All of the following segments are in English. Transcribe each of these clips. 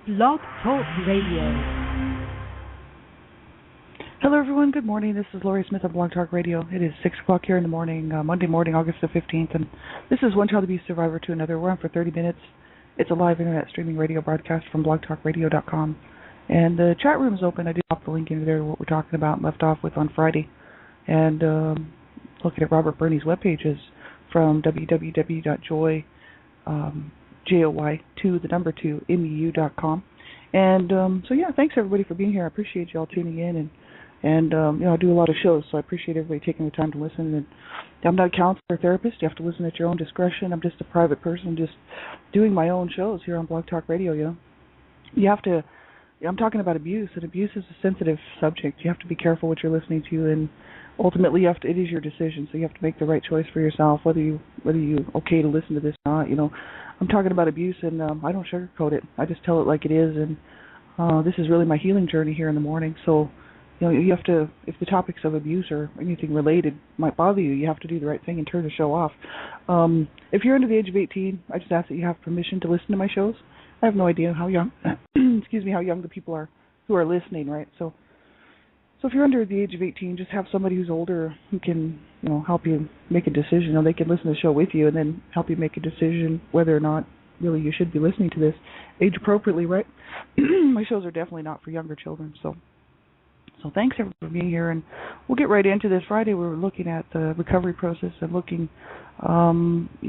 Blog Talk Radio. Hello, everyone. Good morning. This is Lori Smith of Blog Talk Radio. It is 6 o'clock here in the morning, Monday morning, August the 15th, and this is One Child Abuse Survivor to Another. We're on for 30 minutes. It's a live internet streaming radio broadcast from blogtalkradio.com, and the chat room is open. I did pop the link into there, what we're talking about and left off with on Friday, and looking at Robert Burney's web pages from www.joy, JOY2, and so yeah, thanks everybody for being here. I appreciate you all tuning in, and I do a lot of shows, so I appreciate everybody taking the time to listen. And I'm not a counselor or therapist. You have to listen at your own discretion. I'm just a private person, just doing my own shows here on Blog Talk Radio. You have to. I'm talking about abuse, and abuse is a sensitive subject. You have to be careful what you're listening to, and ultimately, it is your decision. So you have to make the right choice for yourself, whether you okay to listen to this or not. I'm talking about abuse, and I don't sugarcoat it. I just tell it like it is, and this is really my healing journey here in the morning. So, you have to, if the topics of abuse or anything related might bother you, you have to do the right thing and turn the show off. If you're under the age of 18, I just ask that you have permission to listen to my shows. I have no idea how young, how young the people are who are listening, right? So if you're under the age of 18, just have somebody who's older who can, help you make a decision. They can listen to the show with you and then help you make a decision whether or not really you should be listening to this age appropriately, right? My shows are definitely not for younger children. So thanks everyone for being here, and we'll get right into this. Friday we were looking at the recovery process and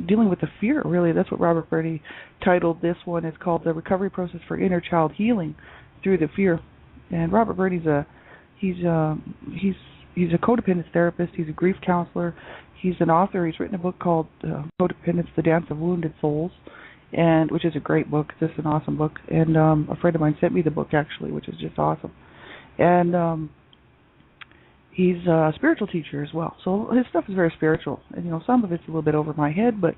dealing with the fear, really. That's what Robert Burney titled this one. It's called The Recovery Process for Inner Child Healing Through the Fear. And Robert Burney's He's a codependence therapist. He's a grief counselor. He's an author. He's written a book called Codependence: The Dance of Wounded Souls, and which is a great book. It's just an awesome book. And a friend of mine sent me the book, actually, which is just awesome. And he's a spiritual teacher as well. So his stuff is very spiritual. And, some of it's a little bit over my head, but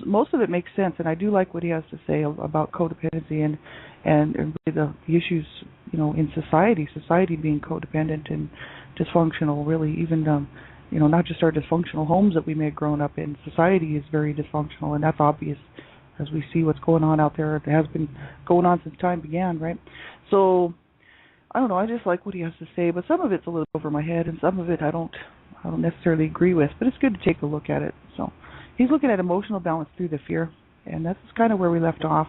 most of it makes sense. And I do like what he has to say about codependency and really the issues, in society being codependent and dysfunctional, really, even, not just our dysfunctional homes that we may have grown up in. Society is very dysfunctional, and that's obvious as we see what's going on out there. It has been going on since time began, right? So, I don't know, I just like what he has to say, but some of it's a little over my head, and some of it I don't necessarily agree with, but it's good to take a look at it. So, he's looking at emotional balance through the fear, and that's kind of where we left off.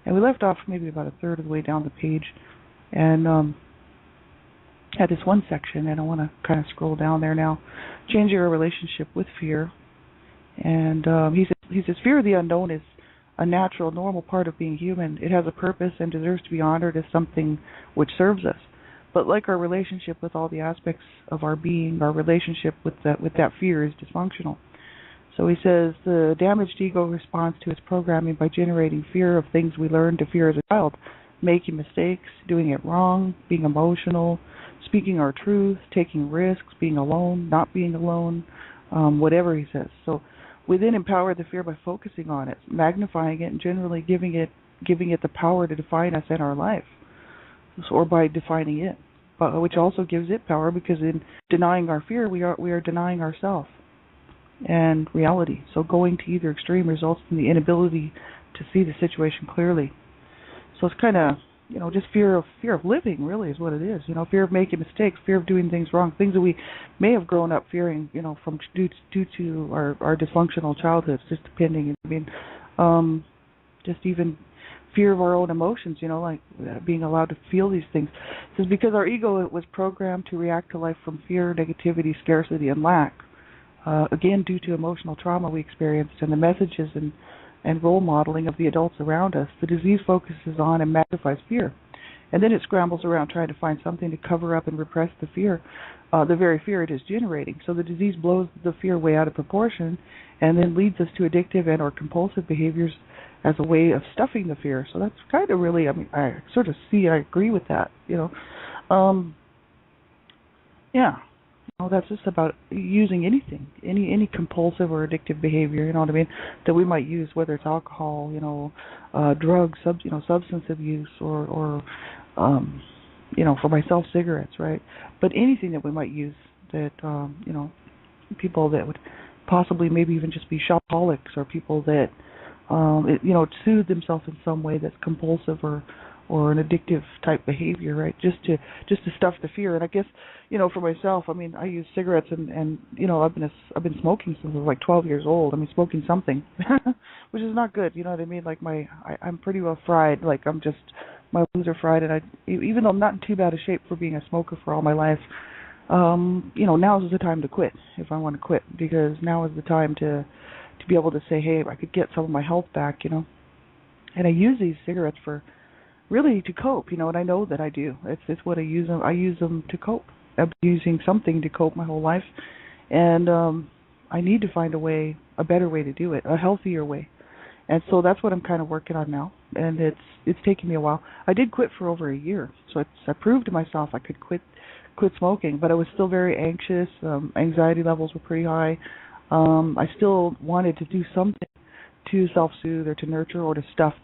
And we left off maybe about a third of the way down the page, and had this one section, and I want to kind of scroll down there now. Changing our relationship with fear. And he says, fear of the unknown is a natural, normal part of being human. It has a purpose and deserves to be honored as something which serves us. But like our relationship with all the aspects of our being, our relationship with that fear is dysfunctional. So he says the damaged ego responds to its programming by generating fear of things we learned to fear as a child, making mistakes, doing it wrong, being emotional, speaking our truth, taking risks, being alone, not being alone, whatever he says. So we then empower the fear by focusing on it, magnifying it, and generally giving it the power to define us in our life, or by defining it, which also gives it power, because in denying our fear, we are denying ourselves and reality. So going to either extreme results in the inability to see the situation clearly. So it's kind of, just fear of living, really, is what it is. Fear of making mistakes, fear of doing things wrong, things that we may have grown up fearing, from due to our dysfunctional childhoods, just depending. Just even fear of our own emotions, like being allowed to feel these things. This is because our ego was programmed to react to life from fear, negativity, scarcity, and lack. Again, due to emotional trauma we experienced and the messages and role modeling of the adults around us, the disease focuses on and magnifies fear. And then it scrambles around trying to find something to cover up and repress the fear, the very fear it is generating. So the disease blows the fear way out of proportion and then leads us to addictive and or compulsive behaviors as a way of stuffing the fear. So that's kind of really, I sort of I agree with that, Yeah. That's just about using anything, any compulsive or addictive behavior, that we might use, whether it's alcohol, drugs, substance abuse, or for myself, cigarettes, right? But anything that we might use that, people that would possibly maybe even just be shopaholics, or people that soothe themselves in some way that's compulsive or or an addictive type behavior, right? Just to stuff the fear. And I guess, for myself, I mean, I use cigarettes and I've been smoking since I was like 12 years old. I mean, smoking something, which is not good. You know what I mean? Like I'm pretty well fried. Like my lungs are fried, and even though I'm not in too bad a shape for being a smoker for all my life, now is the time to quit if I want to quit, because now is the time to be able to say, hey, I could get some of my health back, And I use these cigarettes for really to cope, and I know that I do. It's what I use them. I use them to cope. I've been using something to cope my whole life, and I need to find a better way to do it, a healthier way. And so that's what I'm kind of working on now, and it's taking me a while. I did quit for over a year, so I proved to myself I could quit smoking, but I was still very anxious. Anxiety levels were pretty high. I still wanted to do something to self-soothe or to nurture or to stuff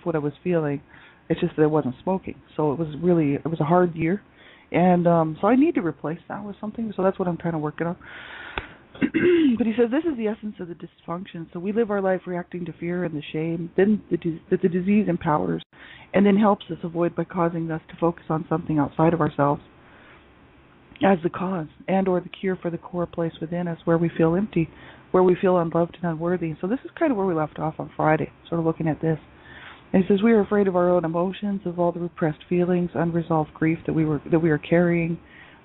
what I was feeling. It's just that I wasn't smoking. So it was a hard year, and so I need to replace that with something. So that's what I'm kind of working on. But he says this is the essence of the dysfunction. So we live our life reacting to fear and the shame, then that the disease empowers, and then helps us avoid by causing us to focus on something outside of ourselves as the cause and or the cure for the core place within us where we feel empty, where we feel unloved and unworthy. So this is kind of where we left off on Friday, sort of looking at this. And he says we are afraid of our own emotions, of all the repressed feelings, unresolved grief that we are carrying.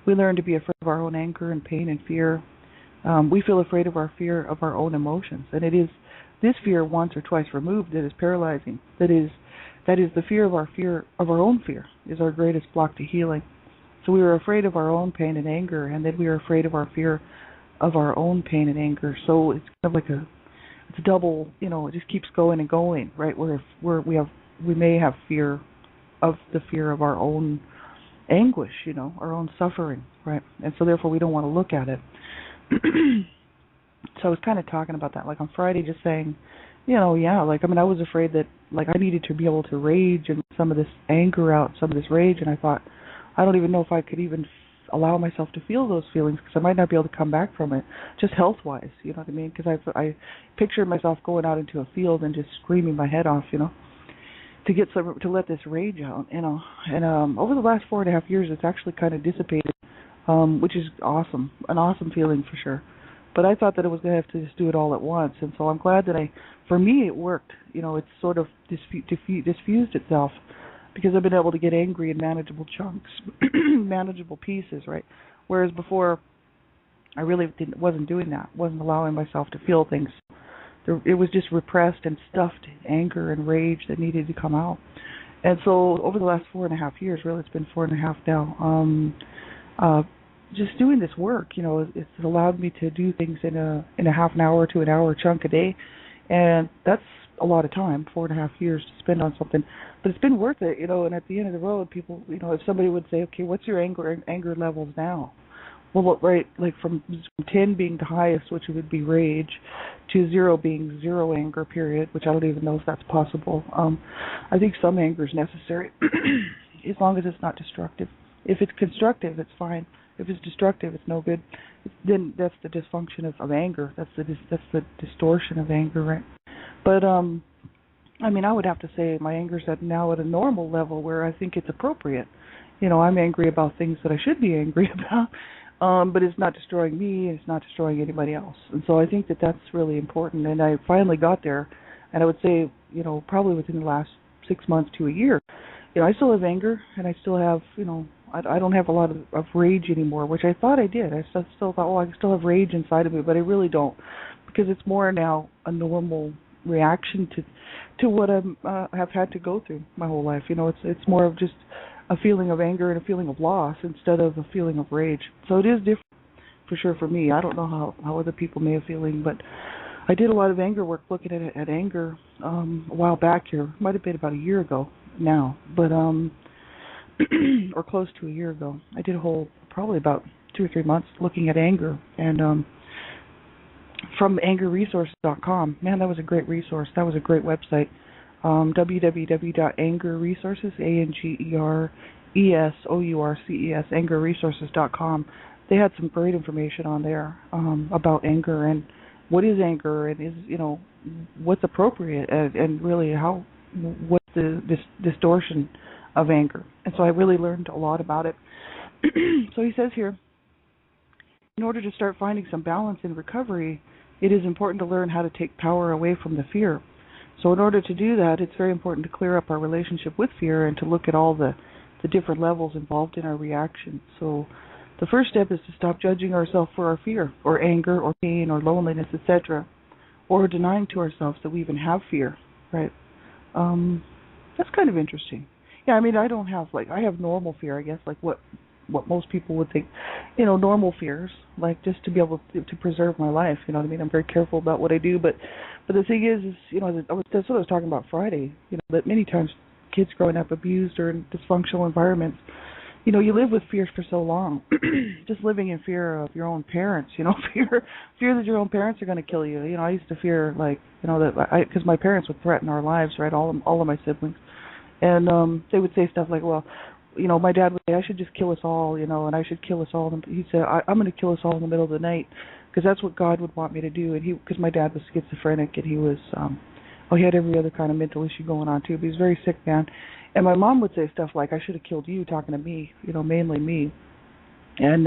We learn to be afraid of our own anger and pain and fear. We feel afraid of our fear of our own emotions, and it is this fear once or twice removed that is paralyzing. That is the fear of our own fear is our greatest block to healing. So we are afraid of our own pain and anger, and then we are afraid of our fear of our own pain and anger. So it's kind of like it's a double, it just keeps going and going, right? We may have fear of the fear of our own anguish, our own suffering, right? And so therefore we don't want to look at it. So I was kind of talking about that, like on Friday, just saying, I was afraid that, I needed to be able to rage and some of this anger out, some of this rage, and I thought, I don't even know if I could even allow myself to feel those feelings, because I might not be able to come back from it, just health-wise, you know what I mean? Because I pictured myself going out into a field and just screaming my head off, to let this rage out, And over the last 4.5 years, it's actually kind of dissipated, which is awesome, an awesome feeling for sure. But I thought that I was going to have to just do it all at once, and so I'm glad that for me, it worked. It's sort of diffused itself, because I've been able to get angry in manageable chunks, manageable pieces, right? Whereas before, I really wasn't doing that, wasn't allowing myself to feel things. It was just repressed and stuffed anger and rage that needed to come out. And so over the last 4.5 years, really it's been 4.5 now, just doing this work, it's allowed me to do things in a half an hour to an hour chunk a day, and that's a lot of time, 4.5 years to spend on something, but it's been worth it, and at the end of the road, people, if somebody would say, okay, what's your anger levels now? Well, right, like from 10 being the highest, which would be rage, to 0 being zero anger, period, which I don't even know if that's possible. I think some anger is necessary, as long as it's not destructive. If it's constructive, it's fine. If it's destructive, it's no good. Then that's the dysfunction of anger. That's the distortion of anger, right? But I would have to say my anger's now at a normal level where I think it's appropriate. I'm angry about things that I should be angry about, but it's not destroying me, and it's not destroying anybody else. And so I think that that's really important. And I finally got there, and I would say, probably within the last 6 months to a year. I still have anger, and I still have, I don't have a lot of rage anymore, which I thought I did. I still thought, I still have rage inside of me, but I really don't, because it's more now a normal reaction to what I have had to go through my whole life. It's more of just a feeling of anger and a feeling of loss instead of a feeling of rage. So it is different for sure for me. I don't know how other people may have feeling, but I did a lot of anger work, looking at anger a while back here. Might have been about a year ago now, but or close to a year ago. I did a whole, probably about 2 or 3 months looking at anger, and from angerresources.com. Man, that was a great resource. That was a great website. www.angerresources, ANGERESOURCES, angerresources.com. They had some great information on there about anger and what is anger, and is what's appropriate, and really what's the distortion of anger. And so I really learned a lot about it. So he says here, in order to start finding some balance in recovery, it is important to learn how to take power away from the fear. So in order to do that, it's very important to clear up our relationship with fear and to look at all the different levels involved in our reaction. So the first step is to stop judging ourselves for our fear or anger or pain or loneliness, etc., or denying to ourselves that we even have fear, right? That's kind of interesting. Yeah, I mean, I don't have, I have normal fear, I guess, like what most people would think, normal fears, like just to be able to preserve my life, you know what I mean? I'm very careful about what I do, but the thing is, that's what I was talking about Friday, that many times kids growing up abused or in dysfunctional environments, you live with fears for so long, just living in fear of your own parents, fear that your own parents are going to kill you. I used to fear, because my parents would threaten our lives, right, all of my siblings, and they would say stuff like, well, my dad would say, I should just kill us all, and I should kill us all. And he'd say, I'm going to kill us all in the middle of the night, because that's what God would want me to do. And because my dad was schizophrenic, and he was, he had every other kind of mental issue going on too, but he was a very sick man. And my mom would say stuff like, I should have killed you, talking to me, mainly me. And,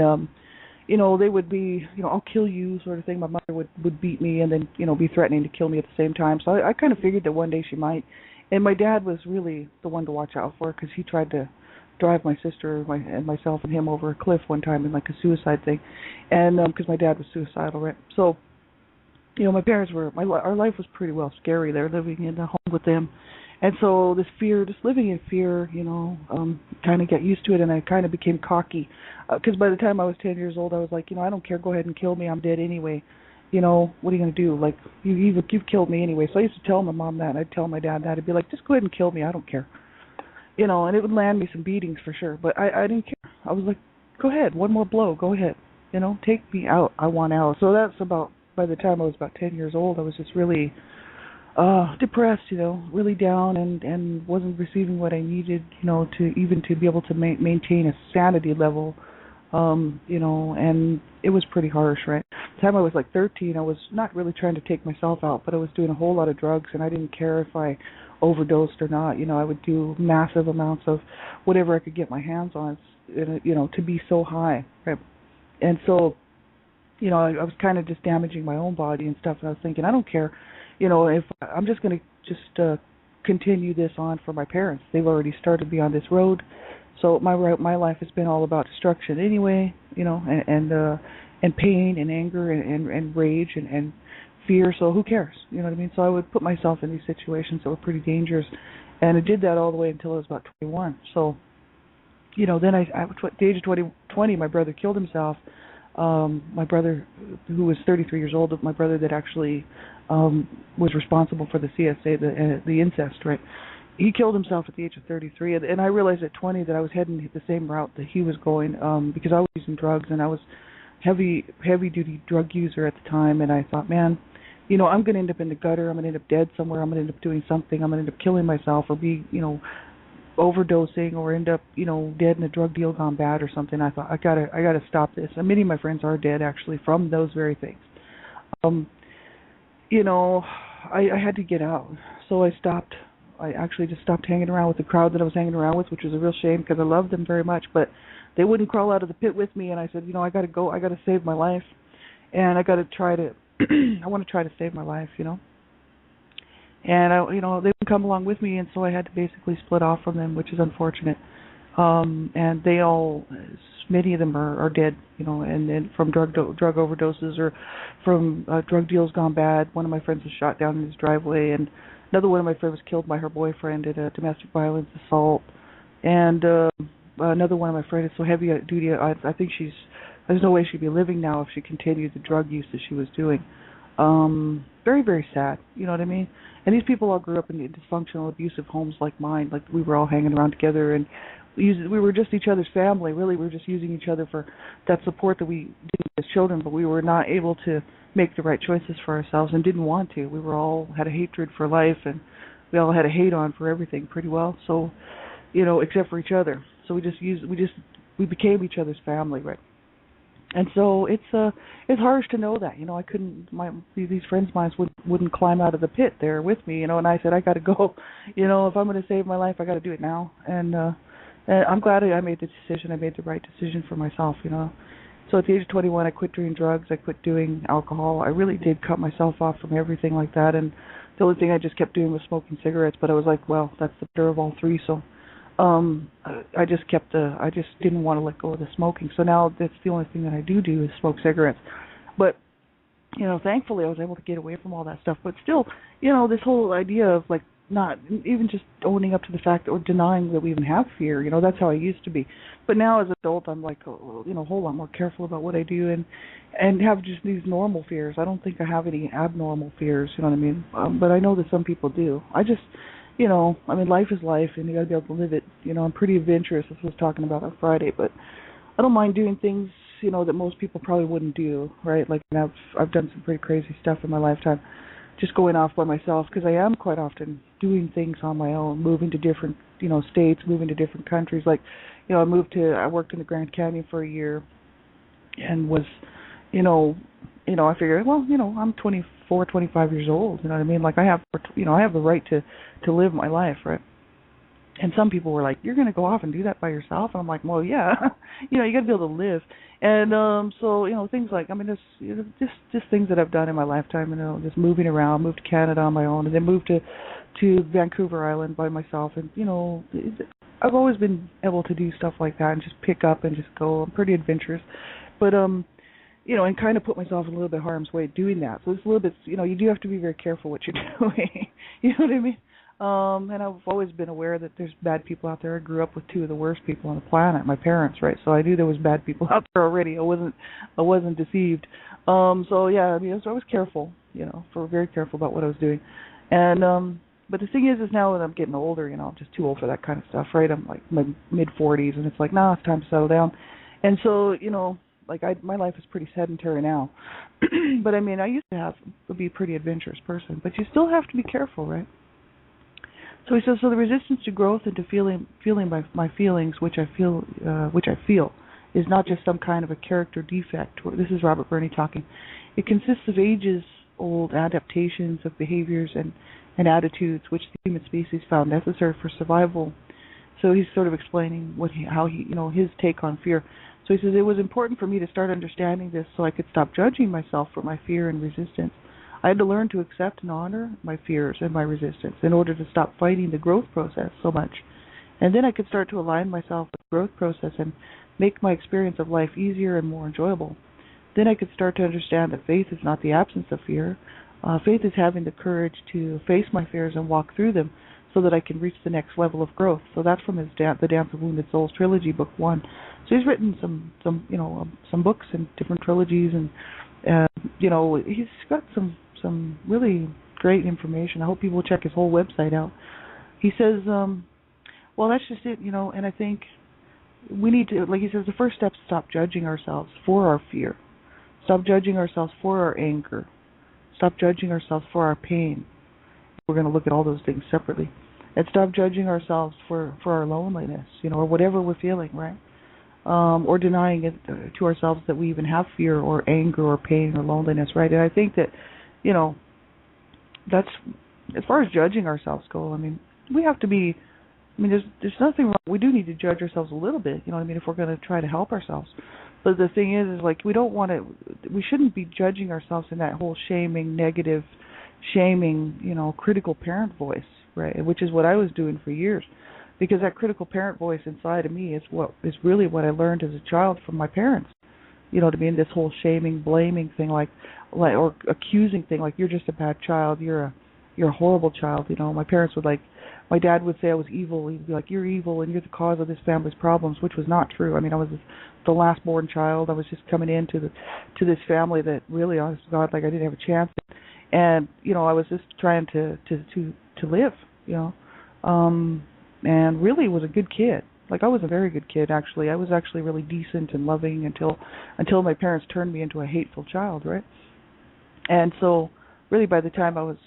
they would be, I'll kill you sort of thing. My mother would beat me and then, be threatening to kill me at the same time. So I kind of figured that one day she might. And my dad was really the one to watch out for, because he tried to drive my sister and myself and him over a cliff one time in like a suicide thing, and because my dad was suicidal, right? So, my parents our life was pretty well scary there, living in a home with them, and so this fear, just living in fear, kind of got used to it, and I kind of became cocky, because by the time I was 10 years old, I was like, I don't care, go ahead and kill me, I'm dead anyway. What are you going to do? Like, you've killed me anyway. So I used to tell my mom that, and I'd tell my dad that. I'd be like, just go ahead and kill me, I don't care. And it would land me some beatings for sure. But I didn't care. I was like, go ahead, one more blow, go ahead. Take me out. I want out. So that's by the time I was about 10 years old, I was just really depressed, really down and wasn't receiving what I needed, to be able to maintain a sanity level, and it was pretty harsh, right? The time I was like 13, I was not really trying to take myself out, but I was doing a whole lot of drugs, and I didn't care if I overdosed or not. I would do massive amounts of whatever I could get my hands on, to be so high, right? And so, I was kind of just damaging my own body and stuff, and I was thinking, I don't care, if I'm just going to just continue this on for my parents. They've already started me on this road, so my life has been all about destruction anyway, and pain and anger and rage and fear, so who cares? You know what I mean? So I would put myself in these situations that were pretty dangerous, and I did that all the way until I was about 21. So, then at the age of 20, my brother killed himself. My brother, who was 33 years old, my brother that actually was responsible for the CSA, the incest, right? He killed himself at the age of 33, and I realized at 20 that I was heading the same route that he was going, because I was using drugs, and I was heavy duty drug user at the time, and I thought, man, I'm going to end up in the gutter, I'm going to end up dead somewhere, I'm going to end up doing something, I'm going to end up killing myself or be, overdosing or end up, dead in a drug deal gone bad or something. I thought, I gotta stop this. And many of my friends are dead actually from those very things. I had to get out. So I stopped. I actually just stopped hanging around with the crowd that I was hanging around with, which was a real shame because I loved them very much, but they wouldn't crawl out of the pit with me, and I said, I got to go. I got to save my life, and I got to try to I want to try to save my life, And they wouldn't come along with me, and so I had to basically split off from them, which is unfortunate. And they all, many of them are dead, and from drug overdoses or from drug deals gone bad. One of my friends was shot down in his driveway, and another one of my friends was killed by her boyfriend in a domestic violence assault. And another one of my friends is so heavy duty, I think there's no way she'd be living now if she continued the drug use that she was doing. Very, very sad, you know what I mean? And these people all grew up in dysfunctional, abusive homes like mine. Like, we were all hanging around together, and we were just each other's family, really. We were just using each other for that support that we did as children, but we were not able to make the right choices for ourselves and didn't want to. We were all had a hatred for life, and we all had a hate on for everything pretty well, so, except for each other. So we became each other's family, right? And so it's harsh to know that, I couldn't, these friends of mine wouldn't climb out of the pit there with me, and I said, I got to go, if I'm going to save my life, I got to do it now. And I'm glad I made the decision. I made the right decision for myself. So at the age of 21, I quit doing drugs. I quit doing alcohol. I really did cut myself off from everything like that. And the only thing I just kept doing was smoking cigarettes. But I was like, well, that's the better of all three. So I just didn't want to let go of the smoking. So now that's the only thing that I do is smoke cigarettes. But thankfully I was able to get away from all that stuff. But still, this whole idea of like not even just owning up to the fact or denying that we even have fear, that's how I used to be. But now as an adult, I'm like, a whole lot more careful about what I do and have just these normal fears. I don't think I have any abnormal fears, you know what I mean? But I know that some people do. I just, life is life, and you got to be able to live it. I'm pretty adventurous, as I was talking about on Friday, but I don't mind doing things, that most people probably wouldn't do, right? Like I've done some pretty crazy stuff in my lifetime, just going off by myself, because I am quite often doing things on my own, moving to different, states, moving to different countries. Like, I worked in the Grand Canyon for a year, and was, I figured, well, I'm 24, 25 years old, you know what I mean? Like I have the right to live my life, right? And some people were like, you're going to go off and do that by yourself? And I'm like, well, yeah, you got to be able to live. And so, things like, there's just things that I've done in my lifetime, just moving around, moved to Canada on my own, and then moved to Vancouver Island by myself. And, I've always been able to do stuff like that and just pick up and just go. I'm pretty adventurous. But, and kind of put myself in a little bit harm's way doing that. So it's a little bit, you do have to be very careful what you're doing. You know what I mean? And I've always been aware that there's bad people out there. I grew up with two of the worst people on the planet, my parents, right? So I knew there was bad people out there already. I wasn't deceived. So yeah, so I was careful, very careful about what I was doing. And but the thing is now that I'm getting older, I'm just too old for that kind of stuff, right? I'm like my mid-40s, and it's like, it's time to settle down. And so, my life is pretty sedentary now. But I used to be a pretty adventurous person, but you still have to be careful, right? So he says, so the resistance to growth and to feeling my feelings, which I feel, is not just some kind of a character defect. This is Robert Burney talking. It consists of ages-old adaptations of behaviors and attitudes which the human species found necessary for survival. So he's sort of explaining how his take on fear. So he says, it was important for me to start understanding this so I could stop judging myself for my fear and resistance. I had to learn to accept and honor my fears and my resistance in order to stop fighting the growth process so much. And then I could start to align myself with the growth process and make my experience of life easier and more enjoyable. Then I could start to understand that faith is not the absence of fear. Faith is having the courage to face my fears and walk through them so that I can reach the next level of growth. So that's from his The Dance of Wounded Souls trilogy, book 1. So he's written some books and different trilogies, and he's got some really great information. I hope people check his whole website out. He says, well, that's just it, and I think we need to, like he says, the first step is stop judging ourselves for our fear. Stop judging ourselves for our anger. Stop judging ourselves for our pain. We're going to look at all those things separately. And stop judging ourselves for our loneliness, or whatever we're feeling, right? Or denying it to ourselves that we even have fear or anger or pain or loneliness, right? And I think that, that's, as far as judging ourselves go, we have to be, there's nothing wrong. We do need to judge ourselves a little bit, if we're going to try to help ourselves. But the thing is like, we shouldn't be judging ourselves in that whole negative shaming, critical parent voice, right? Which is what I was doing for years. Because that critical parent voice inside of me is really what I learned as a child from my parents. To be in this whole shaming, blaming thing, like or accusing thing, like you're just a bad child, you're a horrible child. My parents would my dad would say I was evil. He'd be like, you're evil and you're the cause of this family's problems, which was not true. I was the last born child. I was just coming into this family that really, honest to God, I didn't have a chance. And I was just trying to live, and really was a good kid. I was a very good kid, actually. I was actually really decent and loving until my parents turned me into a hateful child, right? And so, really, by the time I was,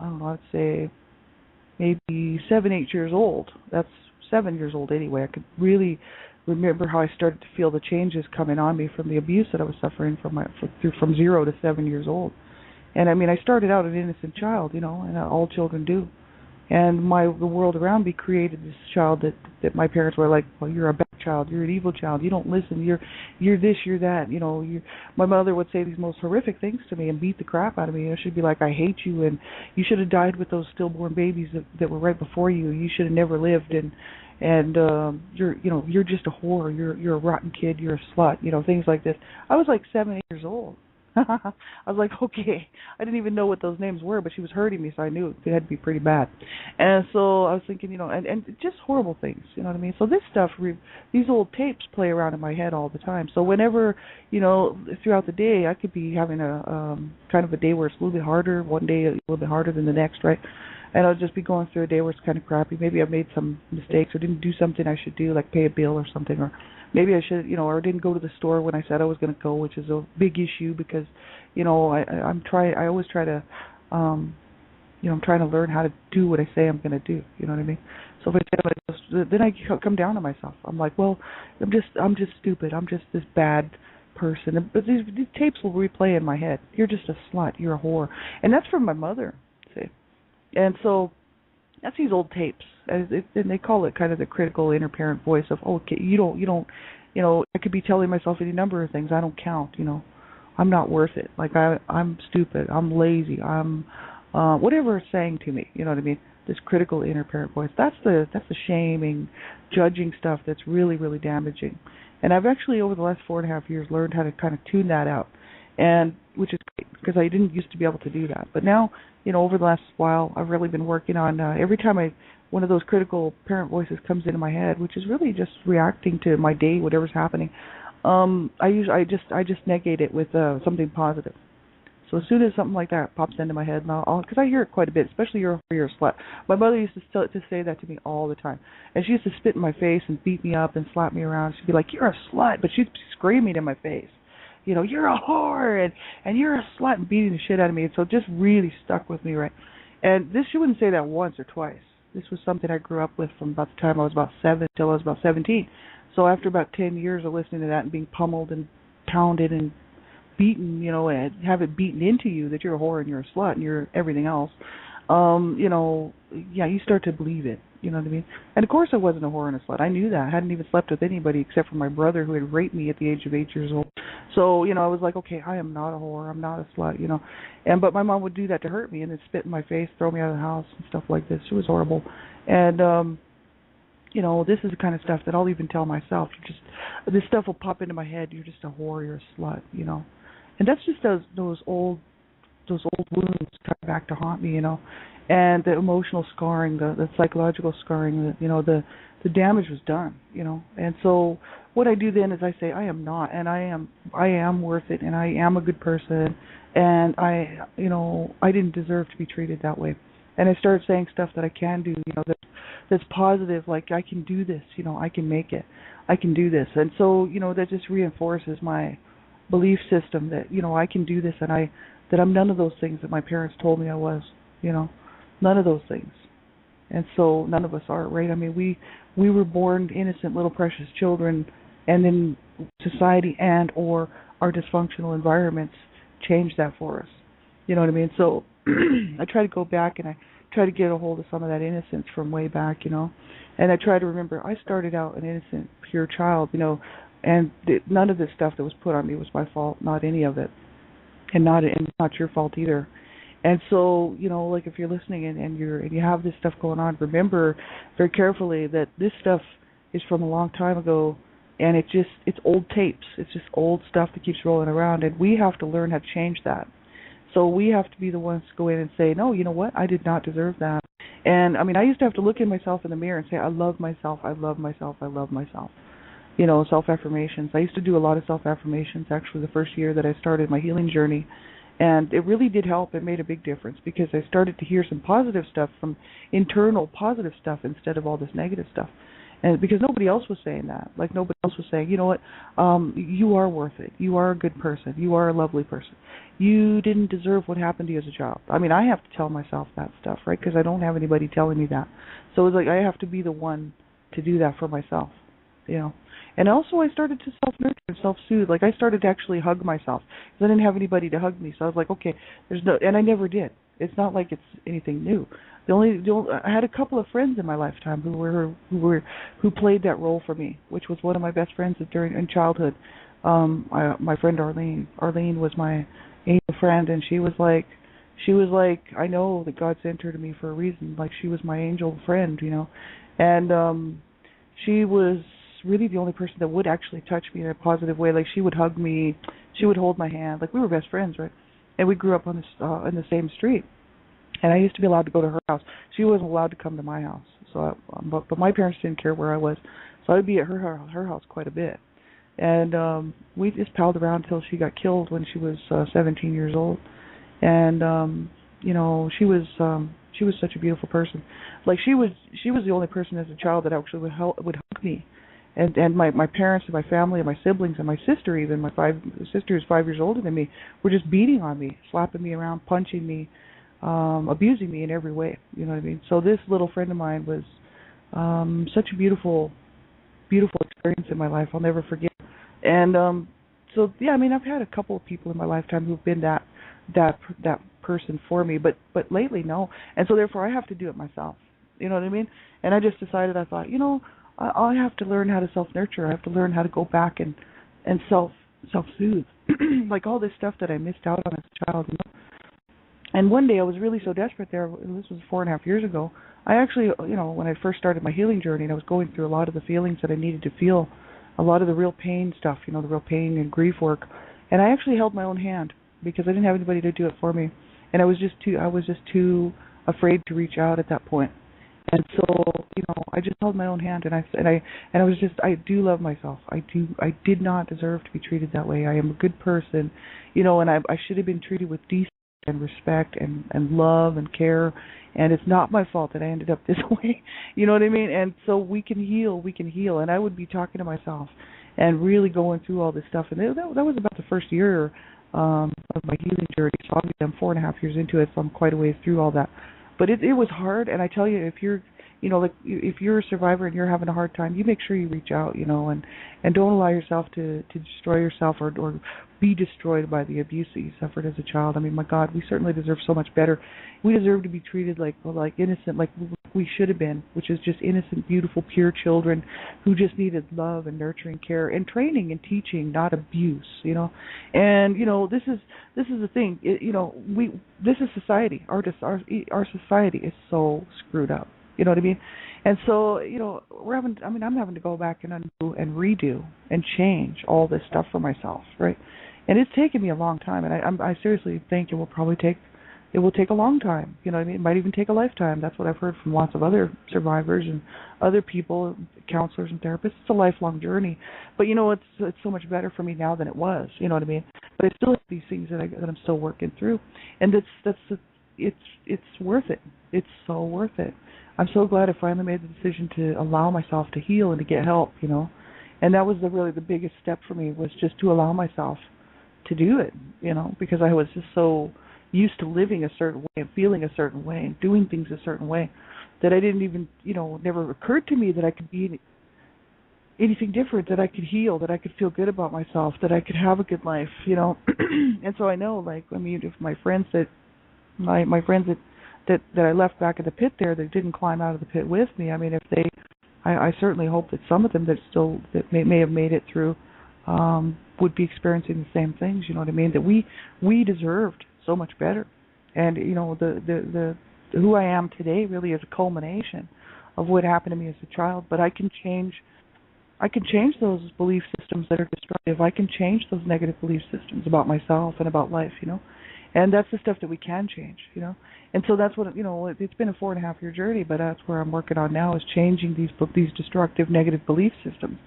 I'd say maybe 7, 8 years old, that's 7 years old anyway. I could really remember how I started to feel the changes coming on me from the abuse that I was suffering from 0 to 7 years old. And I mean, I started out an innocent child, and all children do. And the world around me created this child that my parents were like, well, you're a bad child, you're an evil child, you don't listen, you're this, you're that, my mother would say these most horrific things to me and beat the crap out of me. She'd be like, I hate you, and you should have died with those stillborn babies that were right before you. You should have never lived, and you're just a whore, you're a rotten kid, you're a slut, things like this. I was like 7, 8 years old. I was like, okay. I didn't even know what those names were, but she was hurting me, so I knew it had to be pretty bad. And so I was thinking, and just horrible things, you know what I mean? So this stuff, these old tapes play around in my head all the time. So whenever, throughout the day, I could be having a kind of a day where it's a little bit harder, one day a little bit harder than the next, right? And I'll just be going through a day where it's kind of crappy. Maybe I made some mistakes or didn't do something I should do, like pay a bill or something, or maybe I should, or didn't go to the store when I said I was going to go, which is a big issue because, I always try to, I'm trying to learn how to do what I say I'm going to do. You know what I mean? So if I say I'm going to, then I come down to myself. I'm like, well, I'm just stupid. I'm just this bad person. But these tapes will replay in my head. You're just a slut. You're a whore. And that's from my mother, see. And so that's these old tapes, and they call it kind of the critical inner parent voice of, oh, okay, you don't, I could be telling myself any number of things. I don't count, I'm not worth it. Like I'm stupid. I'm lazy. I'm whatever it's saying to me. You know what I mean? This critical inner parent voice. That's the shaming, judging stuff that's really, really damaging. And I've actually over the last 4.5 years learned how to kind of tune that out, and which is great because I didn't used to be able to do that. But now, over the last while, I've really been working on every time one of those critical parent voices comes into my head, which is really just reacting to my day, whatever's happening. I just negate it with something positive. So as soon as something like that pops into my head, because I hear it quite a bit, especially you're a slut. My mother used to say that to me all the time, and she used to spit in my face and beat me up and slap me around. She'd be like, "You're a slut," but she'd be screaming in my face, "You're a whore and you're a slut," and beating the shit out of me. And so it just really stuck with me, right? And she wouldn't say that once or twice. This was something I grew up with from about the time I was about 7 till I was about 17. So after about 10 years of listening to that and being pummeled and pounded and beaten, and have it beaten into you that you're a whore and you're a slut and you're everything else, you start to believe it. You know what I mean? And of course I wasn't a whore and a slut. I knew that. I hadn't even slept with anybody except for my brother who had raped me at the age of 8 years old. So, I was like, okay, I am not a whore. I'm not a slut, but my mom would do that to hurt me and then spit in my face, throw me out of the house and stuff like this. It was horrible. And, this is the kind of stuff that I'll even tell myself. This stuff will pop into my head. You're just a whore. You're a slut, And that's just those old wounds come back to haunt me, and the emotional scarring, the psychological scarring, the damage was done, And so what I do then is I say I am not, and I am worth it, and I am a good person, and I didn't deserve to be treated that way. And I started saying stuff that I can do, that's positive, like I can do this, I can make it, I can do this. And so, that just reinforces my belief system that, I can do this, and that I'm none of those things that my parents told me I was, none of those things. And so none of us are, right? I mean, we were born innocent little precious children, and then society and or our dysfunctional environments changed that for us. You know what I mean? So I try to go back and I try to get a hold of some of that innocence from way back, and I try to remember I started out an innocent, pure child, and none of this stuff that was put on me was my fault, not any of it, and not your fault either. And so, like if you're listening and you have this stuff going on, remember very carefully that this stuff is from a long time ago, and it's old tapes. It's just old stuff that keeps rolling around, and we have to learn how to change that. So we have to be the ones to go in and say, no, you know what? I did not deserve that. And I mean, I used to have to look at myself in the mirror and say, I love myself, I love myself, I love myself. Self-affirmations. I used to do a lot of self-affirmations actually the first year that I started my healing journey. And it really did help. It made a big difference because I started to hear some positive stuff from internal positive stuff instead of all this negative stuff. And because nobody else was saying that. Like nobody else was saying, you know what, you are worth it. You are a good person. You are a lovely person. You didn't deserve what happened to you as a child. I mean, I have to tell myself that stuff, right? Because I don't have anybody telling me that. So it's like I have to be the one to do that for myself, you know. And also I started to self-nurture and self-soothe. Like I started to actually hug myself because I didn't have anybody to hug me. So I was like, okay, there's no, and I never did. It's not like it's anything new. I had a couple of friends in my lifetime who played that role for me, which was one of my best friends in childhood. My friend Arlene. Arlene was my angel friend, and she was like, I know that God sent her to me for a reason. Like she was my angel friend, you know, and she was really the only person that would actually touch me in a positive way. Like she would hug me, she would hold my hand. Like we were best friends, right? And we grew up on this in the same street. And I used to be allowed to go to her house. She wasn't allowed to come to my house. So, but my parents didn't care where I was, so I would be at her house quite a bit. And we just palled around until she got killed when she was 17 years old. And you know, she was such a beautiful person. Like she was the only person as a child that actually would hug me. And my parents and my family and my siblings and my sister, even my sister who's 5 years older than me, were just beating on me, slapping me around, punching me, abusing me in every way. You know what I mean? So this little friend of mine was such a beautiful experience in my life. I'll never forget. And so yeah, I mean, I've had a couple of people in my lifetime who've been that person for me, but lately no. And so therefore I have to do it myself. You know what I mean? And I just decided, I thought, you know, I have to learn how to self-nurture. I have to learn how to go back and self-soothe. Like all this stuff that I missed out on as a child, you know. And one day I was really so desperate there, this was 4.5 years ago, I actually, you know, when I first started my healing journey and I was going through a lot of the feelings that I needed to feel, a lot of the real pain stuff, you know, the real pain and grief work, and I actually held my own hand because I didn't have anybody to do it for me. And I was just too afraid to reach out at that point. And so, you know, I just held my own hand, and I do love myself. I did not deserve to be treated that way. I am a good person, you know, and I should have been treated with decency and respect and love and care, and it's not my fault that I ended up this way. You know what I mean? And so we can heal, and I would be talking to myself and really going through all this stuff, and that was about the first year of my healing journey. So I'm 4.5 years into it, so I'm quite a ways through all that. But it was hard, and I tell you, if you're, you know, like if you're a survivor and you're having a hard time, you make sure you reach out, you know, and don't allow yourself to destroy yourself or be destroyed by the abuse that you suffered as a child. I mean, my God, we certainly deserve so much better. We deserve to be treated like innocent, like we should have been, which is just innocent, beautiful, pure children who just needed love and nurturing care and training and teaching, not abuse, you know. And you know, this is the thing, you know, this is society. Our society is so screwed up. You know what I mean? And so, you know, I'm having to go back and undo and redo and change all this stuff for myself, right? And it's taken me a long time, and I seriously think it will take a long time. You know what I mean? It might even take a lifetime. That's what I've heard from lots of other survivors and other people, counselors and therapists. It's a lifelong journey. But you know, it's so much better for me now than it was. You know what I mean? But I still have these things that I'm still working through, and it's worth it. It's so worth it. I'm so glad I finally made the decision to allow myself to heal and to get help, you know. And that was really the biggest step for me, was just to allow myself to do it, you know, because I was just so used to living a certain way and feeling a certain way and doing things a certain way that I didn't even, you know, it never occurred to me that I could be anything different, that I could heal, that I could feel good about myself, that I could have a good life, you know. And so I know, like, I mean, if my friends that I left back in the pit there, that didn't climb out of the pit with me, I mean, I certainly hope that some of them that may have made it through would be experiencing the same things. You know what I mean? That we deserved so much better, and you know, the who I am today really is a culmination of what happened to me as a child. But I can change those belief systems that are destructive. I can change those negative belief systems about myself and about life. You know. And that's the stuff that we can change, you know. And so that's what, you know, it's been a 4.5 year journey, but that's where I'm working on now, is changing these destructive negative belief systems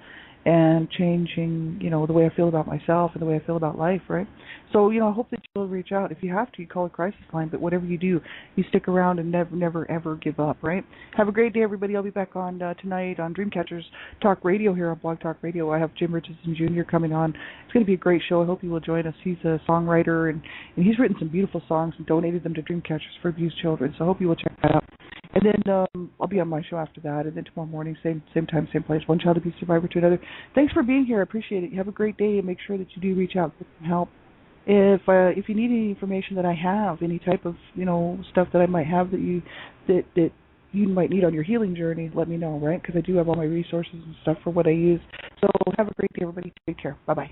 and changing, you know, the way I feel about myself and the way I feel about life, right? So, you know, I hope that you'll reach out. If you have to, you call a crisis line, but whatever you do, you stick around and never, ever give up, right? Have a great day, everybody. I'll be back on tonight on Dreamcatchers Talk Radio here on Blog Talk Radio. I have Jim Richardson Jr. coming on. It's going to be a great show. I hope you will join us. He's a songwriter, and he's written some beautiful songs and donated them to Dreamcatchers for abused children, so I hope you will check that out. And then I'll be on my show after that, and then tomorrow morning, same time, same place, one child abuse survivor to another. Thanks for being here. I appreciate it. You have a great day, and make sure that you do reach out, get some help. If you need any information that I have, any type of stuff that I might have that you might need on your healing journey, let me know, right? Because I do have all my resources and stuff for what I use. So have a great day, everybody. Take care. Bye bye.